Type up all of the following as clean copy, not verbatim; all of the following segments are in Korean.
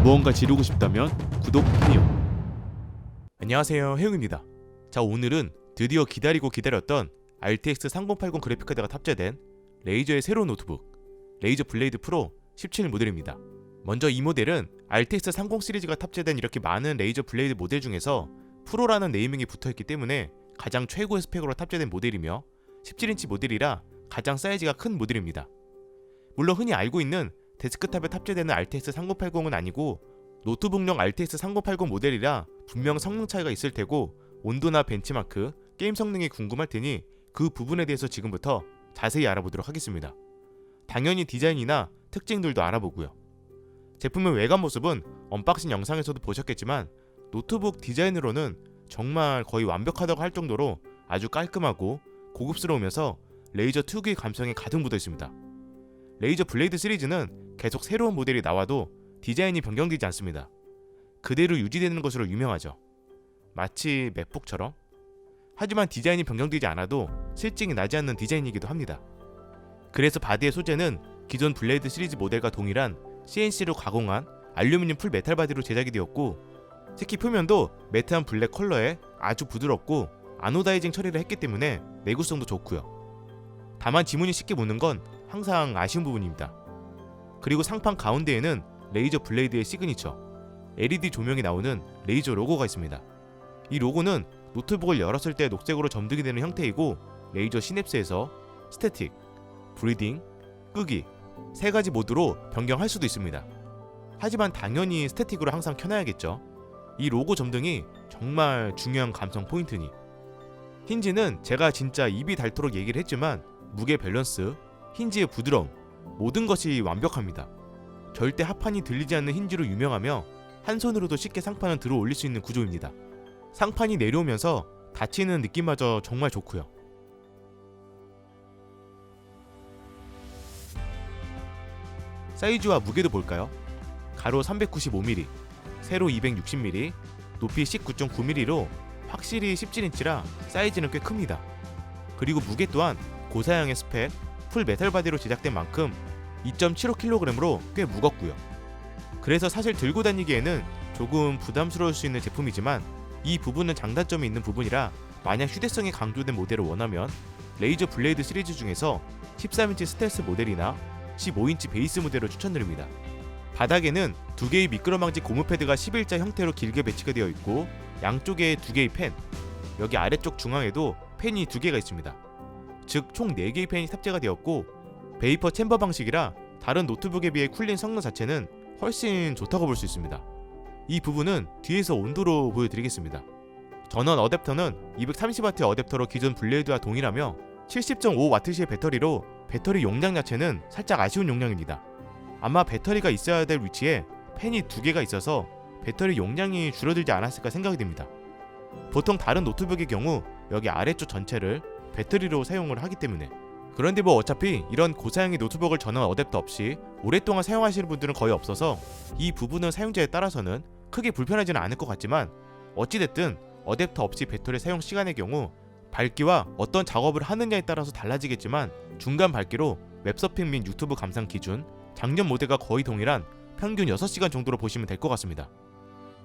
무언가 지르고 싶다면 구독 해요. 안녕하세요, 해웅입니다. 자, 오늘은 드디어 기다렸던 RTX 3080 그래픽카드가 탑재된 레이저의 새로운 노트북 레이저 블레이드 프로 17 모델입니다. 먼저 이 모델은 RTX 30 시리즈가 탑재된 이렇게 많은 레이저 블레이드 모델 중에서 프로라는 네이밍이 붙어있기 때문에 가장 최고의 스펙으로 탑재된 모델이며 17인치 모델이라 가장 사이즈가 큰 모델입니다. 물론 흔히 알고 있는 데스크탑에 탑재되는 RTX 3080은 아니고 노트북용 RTX 3080 모델이라 분명 성능 차이가 있을 테고 온도나 벤치마크, 게임 성능이 궁금할 테니 그 부분에 대해서 지금부터 자세히 알아보도록 하겠습니다. 당연히 디자인이나 특징들도 알아보고요. 제품의 외관 모습은 언박싱 영상에서도 보셨겠지만 노트북 디자인으로는 정말 거의 완벽하다고 할 정도로 아주 깔끔하고 고급스러우면서 레이저 특유의 감성이 가득 묻어 있습니다. 레이저 블레이드 시리즈는 계속 새로운 모델이 나와도 디자인이 변경되지 않습니다. 그대로 유지되는 것으로 유명하죠. 마치 맥북처럼. 하지만 디자인이 변경되지 않아도 실증이 나지 않는 디자인이기도 합니다. 그래서 바디의 소재는 기존 블레이드 시리즈 모델과 동일한 CNC로 가공한 알루미늄 풀 메탈 바디로 제작이 되었고, 특히 표면도 매트한 블랙 컬러에 아주 부드럽고 아노다이징 처리를 했기 때문에 내구성도 좋고요. 다만 지문이 쉽게 묻는 건 항상 아쉬운 부분입니다. 그리고 상판 가운데에는 레이저 블레이드의 시그니처 LED 조명이 나오는 레이저 로고가 있습니다. 이 로고는 노트북을 열었을 때 녹색으로 점등이 되는 형태이고, 레이저 시냅스에서 스태틱, 브리딩, 끄기 세 가지 모드로 변경할 수도 있습니다. 하지만 당연히 스태틱으로 항상 켜놔야겠죠. 이 로고 점등이 정말 중요한 감성 포인트니. 힌지는 제가 진짜 입이 닳도록 얘기를 했지만 무게 밸런스, 힌지의 부드러움 모든 것이 완벽합니다. 절대 합판이 들리지 않는 힌지로 유명하며 한 손으로도 쉽게 상판을 들어 올릴 수 있는 구조입니다. 상판이 내려오면서 닫히는 느낌마저 정말 좋고요. 사이즈와 무게도 볼까요? 가로 395mm, 세로 260mm, 높이 19.9mm로 확실히 17인치라 사이즈는 꽤 큽니다. 그리고 무게 또한 고사양의 스펙, 풀 메탈 바디로 제작된 만큼 2.75kg으로 꽤 무겁고요. 그래서 사실 들고 다니기에는 조금 부담스러울 수 있는 제품이지만 이 부분은 장단점이 있는 부분이라 만약 휴대성이 강조된 모델을 원하면 레이저 블레이드 시리즈 중에서 13인치 스텔스 모델이나 15인치 베이스 모델을 추천드립니다. 바닥에는 두 개의 미끄러망치 고무 패드가 11자 형태로 길게 배치가 되어 있고, 양쪽에 두 개의 팬, 여기 아래쪽 중앙에도 팬이 두 개가 있습니다. 즉 총 4개의 팬이 탑재가 되었고, 베이퍼 챔버 방식이라 다른 노트북에 비해 쿨링 성능 자체는 훨씬 좋다고 볼 수 있습니다. 이 부분은 뒤에서 온도로 보여드리겠습니다. 전원 어댑터는 230W 어댑터로 기존 블레이드와 동일하며 70.5W의 배터리로 배터리 용량 자체는 살짝 아쉬운 용량입니다. 아마 배터리가 있어야 될 위치에 팬이 두 개가 있어서 배터리 용량이 줄어들지 않았을까 생각이 됩니다. 보통 다른 노트북의 경우 여기 아래쪽 전체를 배터리로 사용을 하기 때문에. 그런데 뭐 어차피 이런 고사양의 노트북을 전원 어댑터 없이 오랫동안 사용하시는 분들은 거의 없어서 이 부분은 사용자에 따라서는 크게 불편하지는 않을 것 같지만, 어찌됐든 어댑터 없이 배터리 사용 시간의 경우 밝기와 어떤 작업을 하느냐에 따라서 달라지겠지만 중간 밝기로 웹서핑 및 유튜브 감상 기준 작년 모델과 거의 동일한 평균 6시간 정도로 보시면 될 것 같습니다.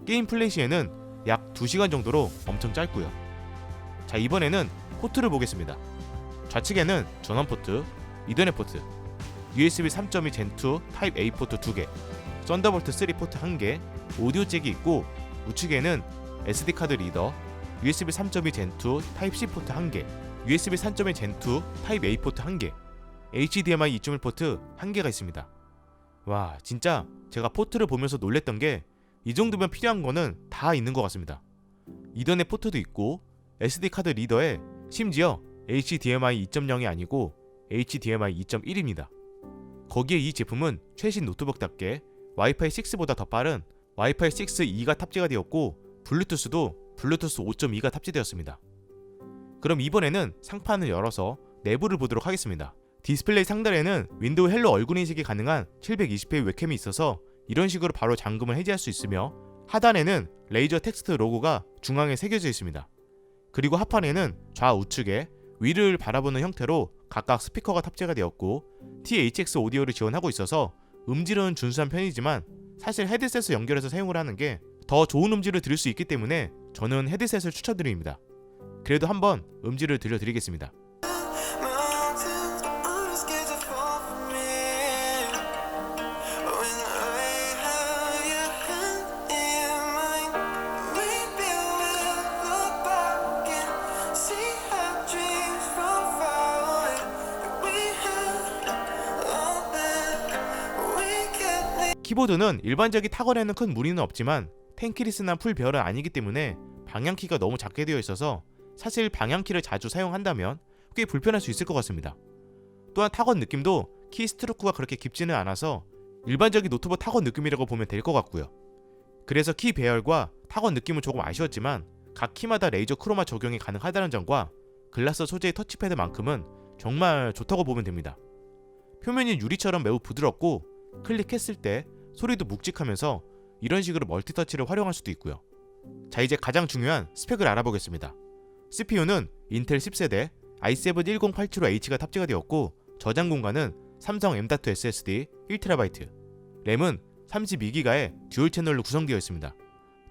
게임 플레이 시에는 약 2시간 정도로 엄청 짧고요. 자, 이번에는 포트를 보겠습니다. 좌측에는 전원 포트, 이더넷 포트, USB 3.2 Gen2 타입 A 포트 2개, 썬더볼트 3 포트 1개, 오디오 잭이 있고, 우측에는 SD카드 리더, USB 3.2 Gen2 타입 C 포트 1개, USB 3.2 Gen2 타입 A 포트 1개, HDMI 2.1 포트 1개가 있습니다. 와, 진짜 제가 포트를 보면서 놀랬던 게 이 정도면 필요한 거는 다 있는 것 같습니다. 이더넷 포트도 있고, SD카드 리더에 심지어 HDMI 2.0이 아니고 HDMI 2.1입니다. 거기에 이 제품은 최신 노트북답게 와이파이 6보다 더 빠른 와이파이 6E가 탑재가 되었고, 블루투스도 블루투스 5.2가 탑재되었습니다. 그럼 이번에는 상판을 열어서 내부를 보도록 하겠습니다. 디스플레이 상단에는 윈도우 헬로 얼굴 인식이 가능한 720p의 웹캠이 있어서 이런 식으로 바로 잠금을 해제할 수 있으며, 하단에는 레이저 텍스트 로고가 중앙에 새겨져 있습니다. 그리고 하판에는 좌우측에 위를 바라보는 형태로 각각 스피커가 탑재가 되었고, THX 오디오를 지원하고 있어서 음질은 준수한 편이지만 사실 헤드셋을 연결해서 사용을 하는 게 더 좋은 음질을 들을 수 있기 때문에 저는 헤드셋을 추천드립니다. 그래도 한번 음질을 들려드리겠습니다. 키보드는 일반적인 타건에는 큰 무리는 없지만 텐키리스나 풀배열은 아니기 때문에 방향키가 너무 작게 되어 있어서 사실 방향키를 자주 사용한다면 꽤 불편할 수 있을 것 같습니다. 또한 타건 느낌도 키 스트로크가 그렇게 깊지는 않아서 일반적인 노트북 타건 느낌이라고 보면 될 것 같고요. 그래서 키 배열과 타건 느낌은 조금 아쉬웠지만 각 키마다 레이저 크로마 적용이 가능하다는 점과 글라스 소재의 터치패드만큼은 정말 좋다고 보면 됩니다. 표면이 유리처럼 매우 부드럽고 클릭했을 때 소리도 묵직하면서 이런 식으로 멀티터치를 활용할 수도 있고요. 자, 이제 가장 중요한 스펙을 알아보겠습니다. CPU는 인텔 10세대 i7-1087H가 탑재가 되었고 저장 공간은 삼성 M.2 SSD 1TB, 램은 32GB의 듀얼 채널로 구성되어 있습니다.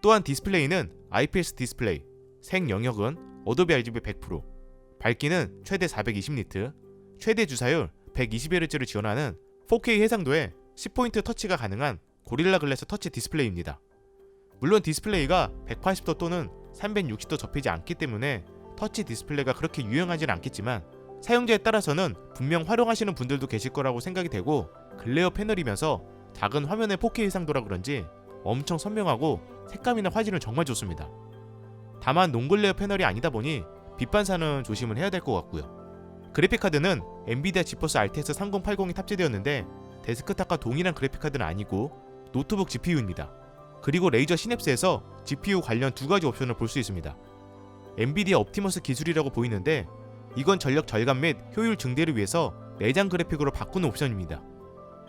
또한 디스플레이는 IPS 디스플레이, 색 영역은 어도비 RGB 100%, 밝기는 최대 420니트, 최대 주사율 120Hz를 지원하는 4K 해상도의 10포인트 터치가 가능한 고릴라 글래스 터치 디스플레이입니다. 물론 디스플레이가 180도 또는 360도 접히지 않기 때문에 터치 디스플레이가 그렇게 유용하진 않겠지만 사용자에 따라서는 분명 활용하시는 분들도 계실 거라고 생각이 되고, 글레어 패널이면서 작은 화면의 4K 해상도라 그런지 엄청 선명하고 색감이나 화질은 정말 좋습니다. 다만 논글레어 패널이 아니다 보니 빛 반사는 조심을 해야 될 것 같고요. 그래픽카드는 엔비디아 지포스 RTX 3080이 탑재되었는데 데스크탑과 동일한 그래픽카드는 아니고 노트북 GPU입니다. 그리고 레이저 시냅스에서 GPU 관련 두 가지 옵션을 볼 수 있습니다. 엔비디아 옵티머스 기술이라고 보이는데 이건 전력 절감 및 효율 증대를 위해서 내장 그래픽으로 바꾸는 옵션입니다.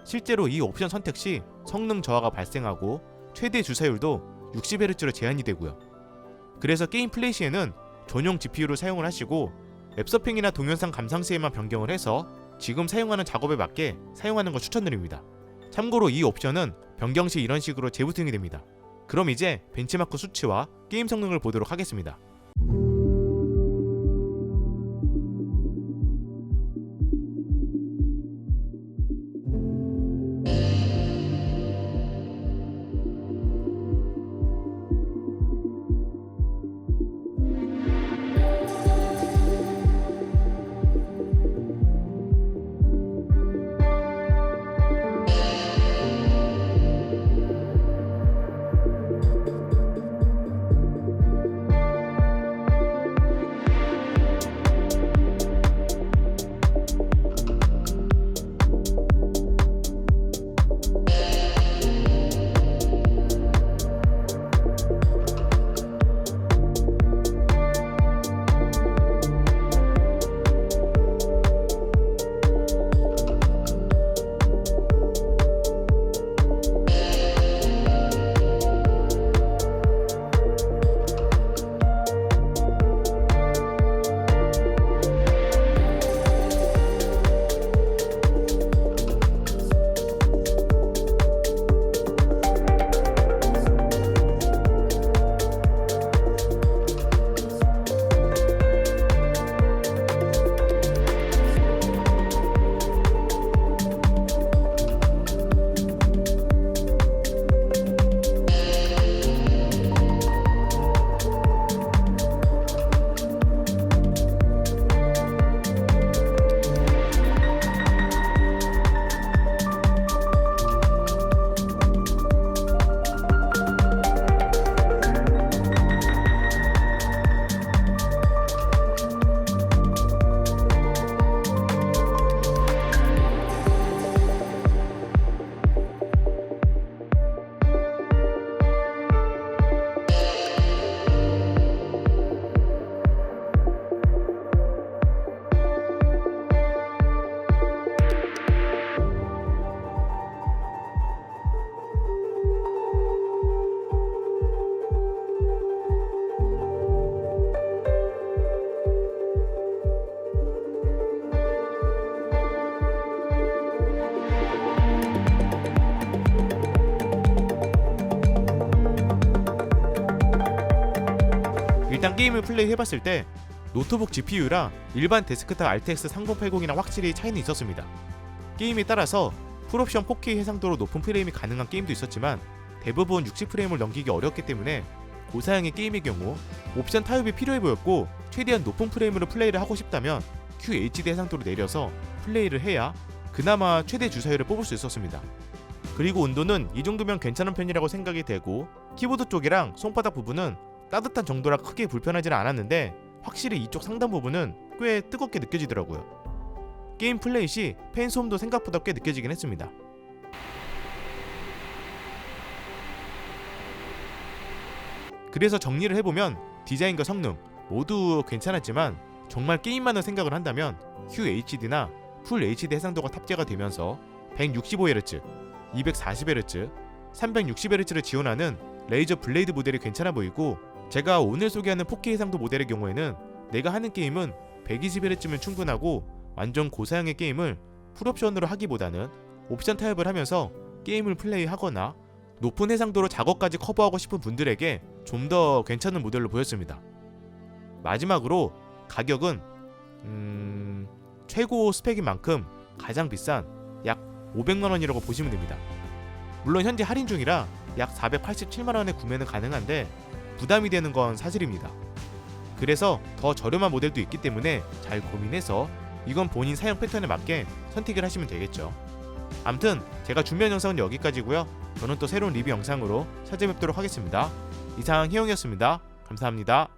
실제로 이 옵션 선택 시 성능 저하가 발생하고 최대 주사율도 60Hz로 제한이 되고요. 그래서 게임 플레이 시에는 전용 GPU를 사용을 하시고 앱서핑이나 동영상 감상 시에만 변경을 해서 지금 사용하는 작업에 맞게 사용하는 걸 추천드립니다. 참고로 이 옵션은 변경 시 이런 식으로 재부팅이 됩니다. 그럼 이제 벤치마크 수치와 게임 성능을 보도록 하겠습니다. 일단 게임을 플레이해봤을 때 노트북 GPU랑 일반 데스크탑 RTX 3080이랑 확실히 차이는 있었습니다. 게임에 따라서 풀옵션 4K 해상도로 높은 프레임이 가능한 게임도 있었지만 대부분 60프레임을 넘기기 어렵기 때문에 고사양의 게임의 경우 옵션 타협이 필요해 보였고 최대한 높은 프레임으로 플레이를 하고 싶다면 QHD 해상도로 내려서 플레이를 해야 그나마 최대 주사율을 뽑을 수 있었습니다. 그리고 온도는 이 정도면 괜찮은 편이라고 생각이 되고 키보드 쪽이랑 손바닥 부분은 따뜻한 정도라 크게 불편하지는 않았는데 확실히 이쪽 상단 부분은 꽤 뜨겁게 느껴지더라고요. 게임 플레이 시 팬 소음도 생각보다 꽤 느껴지긴 했습니다. 그래서 정리를 해보면 디자인과 성능 모두 괜찮았지만 정말 게임만을 생각을 한다면 QHD나 풀 HD 해상도가 탑재가 되면서 165Hz, 240Hz, 360Hz를 지원하는 레이저 블레이드 모델이 괜찮아 보이고 제가 오늘 소개하는 4K 해상도 모델의 경우에는 내가 하는 게임은 120Hz면 충분하고 완전 고사양의 게임을 풀옵션으로 하기보다는 옵션 타협을 하면서 게임을 플레이하거나 높은 해상도로 작업까지 커버하고 싶은 분들에게 좀 더 괜찮은 모델로 보였습니다. 마지막으로 가격은 최고 스펙인 만큼 가장 비싼 약 500만원이라고 보시면 됩니다. 물론 현재 할인 중이라 약 487만원에 구매는 가능한데 부담이 되는 건 사실입니다. 그래서 더 저렴한 모델도 있기 때문에 잘 고민해서 이건 본인 사용 패턴에 맞게 선택을 하시면 되겠죠. 암튼 제가 준비한 영상은 여기까지고요. 저는 또 새로운 리뷰 영상으로 찾아뵙도록 하겠습니다. 이상 희영이었습니다. 감사합니다.